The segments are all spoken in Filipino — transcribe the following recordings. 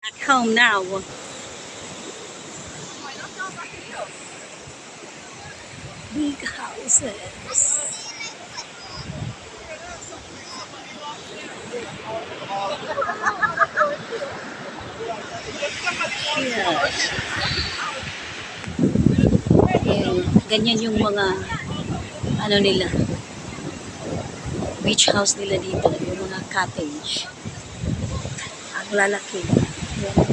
Back home now. Big houses. Yeah. Yan. Ganyan yung mga ano nila, beach house nila dito, yung mga cottage. Ang lalaki. Yan.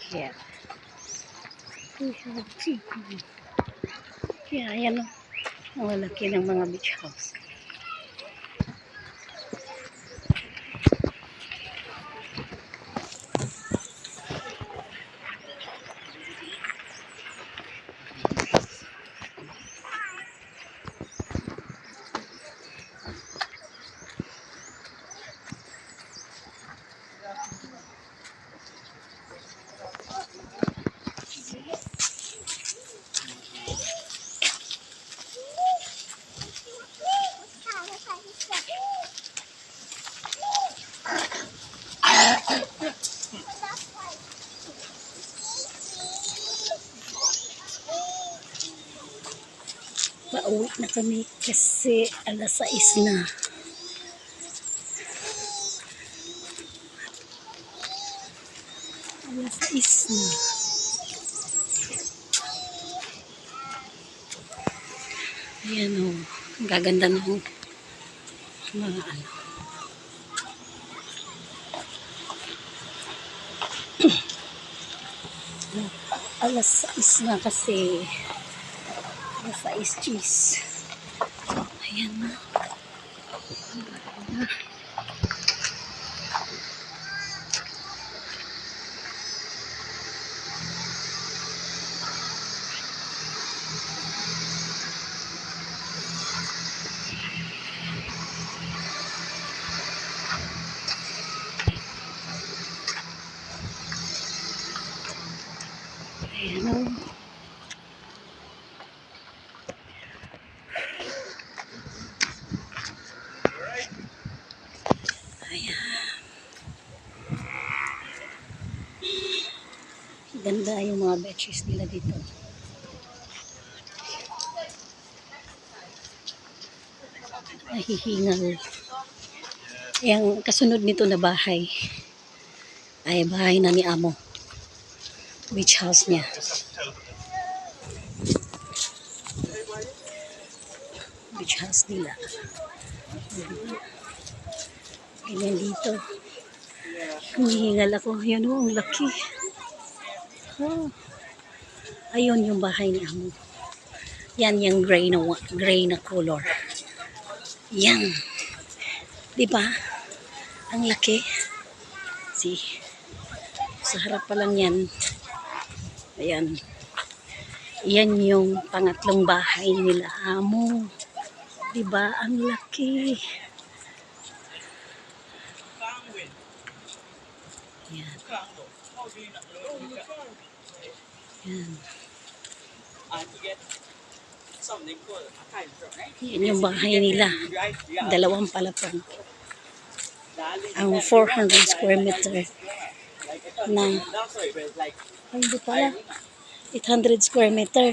Yeah. We have people. Yeah, yan o. Ang lalaki ng mga beach house. Pauwi na kami kasi alas 6 na. Alas 6 na. Ayan o. Ang gaganda ng mga ano. Alas 6 na kasi. Alas 6 cheese. Ayan na. Ayan o. Ayan. Ganda yung mga beaches nila dito. Nahihingal. Yung kasunod nito na bahay ay bahay na ni Amo. Beach house niya. Beach house nila. Ganyan dito. Humihingal ako. Yan o, ang laki. Oh. Ayun yung bahay ni Amo. Yan yung gray na color. Yan. Diba? Ang laki. See? Sa harap pa lang yan. Ayan. Yan yung pangatlong bahay nila Amo. Diba? Ang laki. Yan. Yan. Yan yung bahay nila. Dalawang palapag. Ang 400 square meter na ay hindi pala 800 square meter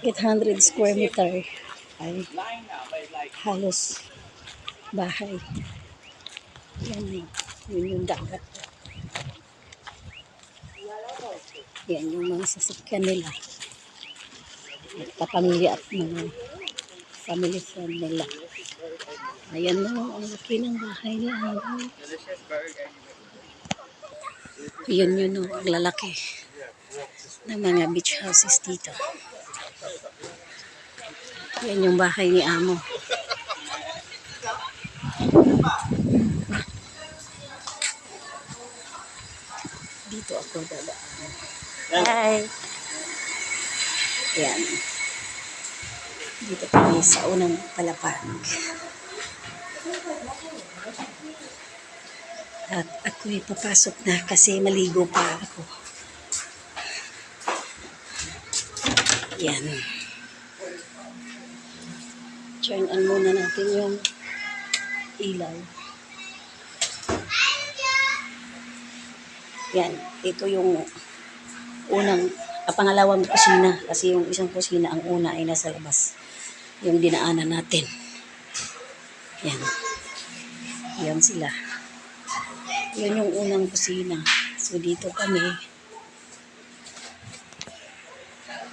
800 square meter ay halos bahay. Yan yun yung dagat. Yan yung mga sasakyan nila at kapamilya at mga family friend nila. Ayan no, ang laki ng bahay niya. Yun yun no, ang lalaki ng mga beach houses dito. Yan yung bahay ni Amo. Dito ako dadaan. Hi! Yan. Dito kami sa unang palapag. At ako'y papasok na kasi maligo pa ako. Yan. Turn on muna natin yung ilaw. Yan. Ito yung pangalawang kusina. Kasi yung isang kusina, ang una ay nasa labas. Yung dinaanan natin. Yan. Yan sila. Yan yung unang kusina. So dito kami.